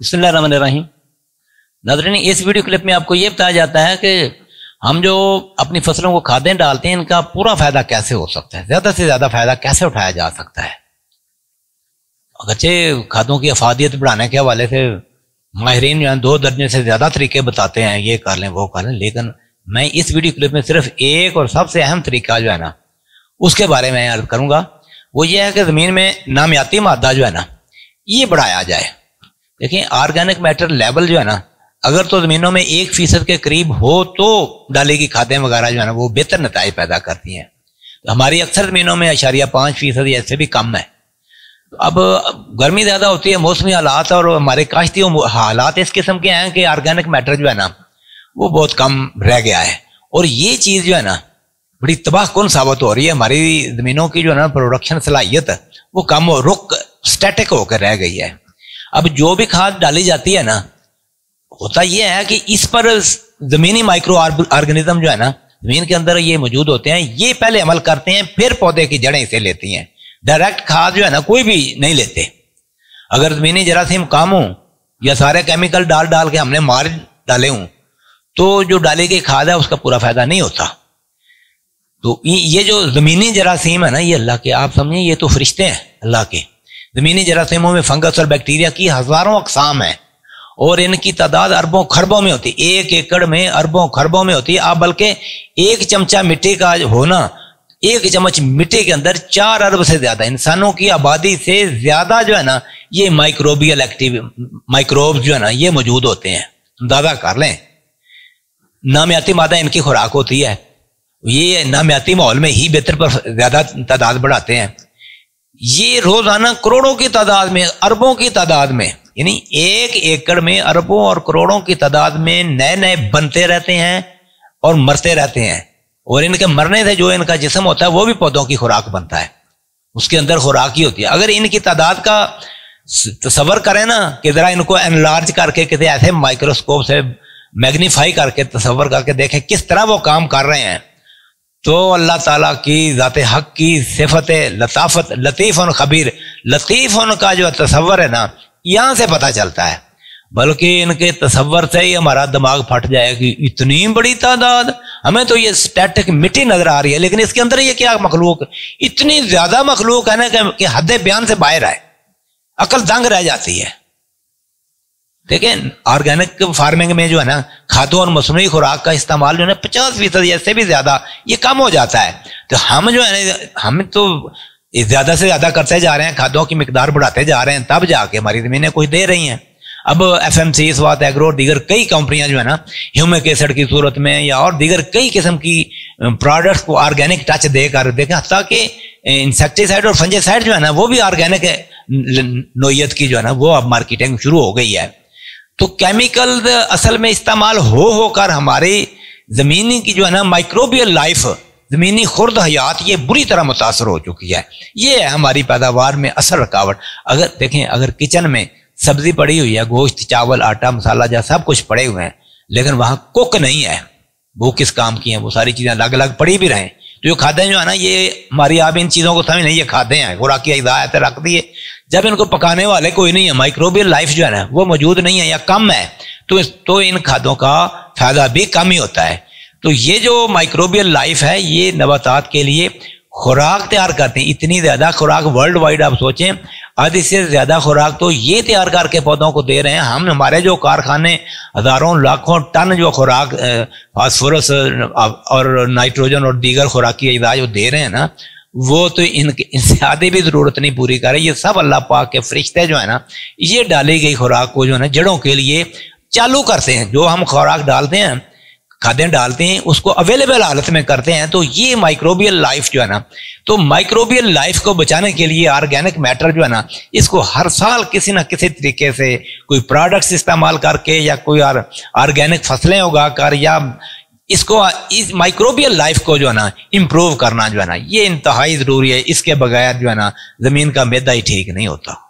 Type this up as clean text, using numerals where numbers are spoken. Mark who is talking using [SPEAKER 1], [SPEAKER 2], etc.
[SPEAKER 1] बिस्मिल्लाहिर्रहमानिर्रहीम। नाज़रीन, इस वीडियो क्लिप में आपको ये बताया जाता है कि हम जो अपनी फसलों को खादें डालते हैं, इनका पूरा फायदा कैसे हो सकता है, ज्यादा से ज्यादा फायदा कैसे उठाया जा सकता है। अगरचे खादों की अफादियत बढ़ाने के हवाले से माहिरीन जो है 2 दर्जन से ज्यादा तरीके बताते हैं, ये कर लें वो कर लें, लेकिन मैं इस वीडियो क्लिप में सिर्फ एक और सबसे अहम तरीका जो है ना उसके बारे में अर्ज करूंगा। वो ये है कि जमीन में नामियाती मादा जो है ना ये बढ़ाया जाए। देखिए, ऑर्गेनिक मैटर लेवल जो है ना अगर तो जमीनों में 1% के करीब हो तो डाली की खादें वगैरह जो है ना वो बेहतर नताइज पैदा करती हैं। तो हमारी अक्सर जमीनों में 0.5% ऐसे भी कम है। तो अब गर्मी ज्यादा होती है, मौसमी हालात और हमारे काश्ती हालात इस किस्म के हैं कि ऑर्गेनिक मैटर जो है ना वो बहुत कम रह गया है, और ये चीज जो है ना बड़ी तबाहकुन साबित हो रही है। हमारी जमीनों की जो है ना प्रोडक्शन सलाहियत वो कम हो रुक स्टैटिक होकर रह गई है। अब जो भी खाद डाली जाती है ना, होता यह है कि इस पर जमीनी माइक्रो ऑर्गेनिज्म जो है ना जमीन के अंदर ये मौजूद होते हैं, ये पहले अमल करते हैं, फिर पौधे की जड़ें इसे लेती हैं। डायरेक्ट खाद जो है ना कोई भी नहीं लेते। अगर जमीनी जरासीम कम हो या सारे केमिकल डाल डाल के हमने मार डाले हों तो जो डाली गई खाद है उसका पूरा फायदा नहीं होता। तो ये जो जमीनी जरासीम है ना, ये अल्लाह के, आप समझिए ये तो फरिश्ते हैं अल्लाह के। जमीनी जरासीमों में फंगस और बैक्टीरिया की हजारों अकसाम है और इनकी तादाद अरबों खरबों में होती है। 1 एकड़ में अरबों खरबों में होती है। आप बल्कि 1 चमचा मिट्टी का होना, 1 चम्मच मिट्टी के अंदर 4 अरब से ज्यादा इंसानों की आबादी से ज्यादा जो है ना ये माइक्रोबियल माइक्रोब्स जो है ना ये मौजूद होते हैं। अंदाजा कर लें, नामियाती मादा इनकी खुराक होती है। ये नामियाती माहौल में ही बेहतर पर ज्यादा तादाद बढ़ाते हैं। ये रोजाना करोड़ों की तादाद में, अरबों की तादाद में, यानी 1 एकड़ में अरबों और करोड़ों की तादाद में नए नए बनते रहते हैं और मरते रहते हैं। और इनके मरने से जो इनका जिस्म होता है वो भी पौधों की खुराक बनता है, उसके अंदर खुराक ही होती है। अगर इनकी तादाद का तसव्वुर करें ना कि जरा इनको एनलार्ज करके किसी ऐसे माइक्रोस्कोप से मैग्नीफाई करके तसव्वुर करके देखें किस तरह वो काम कर रहे हैं, तो अल्लाह ताला की ज़ाते हक की सिफत लताफत, लतीफ़ और खबीर, लतीफ़ का जो तसव्वुर है ना यहां से पता चलता है। बल्कि इनके तसव्वुर से ही हमारा दिमाग फट जाए कि इतनी बड़ी तादाद, हमें तो ये स्टैटिक मिट्टी नजर आ रही है, लेकिन इसके अंदर ये क्या मखलूक, इतनी ज्यादा मखलूक है ना कि हद बयान से बाहर है, अकल दंग रह जाती है। देखें, ऑर्गेनिक फार्मिंग में जो है ना खादों और मसनूई खुराक का इस्तेमाल जो है ना 50% या इससे भी ज्यादा ये कम हो जाता है। तो हम जो है ना हम तो ज्यादा से ज्यादा करते जा रहे हैं, खादों की मिकदार बढ़ाते जा रहे हैं, तब जाके हमारी जमीनें कुछ दे रही हैं। अब FMC, स्वात एग्रो, दीगर कई कंपनियां जो है ना ह्यूमिक एसिड की सूरत में या और दीगर कई किस्म की प्रोडक्ट्स को ऑर्गेनिक टच देकर देखें, हत्ता कि इंसेक्टिसाइड और फंजीसाइड जो है ना वो भी ऑर्गेनिक नोयत की जो है ना वो अब मार्केटिंग शुरू हो गई है। तो केमिकल असल में इस्तेमाल होकर हमारी जमीनी की जो है ना माइक्रोबियल लाइफ, जमीनी खुर्द हयात ये बुरी तरह मुतासर हो चुकी है। ये है हमारी पैदावार में असल रुकावट। अगर देखें, अगर किचन में सब्जी पड़ी हुई है, गोश्त, चावल, आटा, मसाला जैसा सब कुछ पड़े हुए हैं, लेकिन वहां कुक नहीं है, वो किस काम की हैं, वो सारी चीजें अलग अलग पड़ी भी रहें, तो ये खादें जो है ना ये हमारी, आप इन चीजों को समझ नहीं, ये खादें हैं, खुराकी हिदायत रख दिए। जब इनको पकाने वाले कोई नहीं है, माइक्रोबियल लाइफ जो है ना वो मौजूद नहीं है या कम है, तो इन खादों का फायदा भी कम ही होता है। तो ये जो माइक्रोबियल लाइफ है ये नबातात के लिए खुराक तैयार करते हैं। इतनी ज्यादा खुराक वर्ल्ड वाइड आप सोचें, आधी से ज्यादा खुराक तो ये तैयार करके पौधों को दे रहे हैं हम। हमारे जो कारखाने हजारों लाखों टन जो खुराक फास्फोरस और नाइट्रोजन और दीगर खुराकी अज्जा जो दे रहे हैं ना, वो तो इनसे आधी भी जरूरत नहीं पूरी करे। ये सब अल्लाह पाक के फरिश्ते जो है ना ये डाली गई खुराक को जो है ना जड़ों के लिए चालू करते हैं। जो हम खुराक डालते हैं, खादें डालते हैं, उसको अवेलेबल हालत में करते हैं। तो ये माइक्रोबियल लाइफ जो है ना, तो माइक्रोबियल लाइफ को बचाने के लिए ऑर्गेनिक मैटर जो है ना इसको हर साल किसी ना किसी तरीके से कोई प्रोडक्ट्स इस्तेमाल करके या कोई ऑर्गेनिक फसलें उगाकर या इसको, इस माइक्रोबियल लाइफ को जो है ना इम्प्रूव करना जो है ना ये इंतहाई जरूरी है। इसके बगैर जो है ना जमीन का मैदा ही ठीक नहीं होता।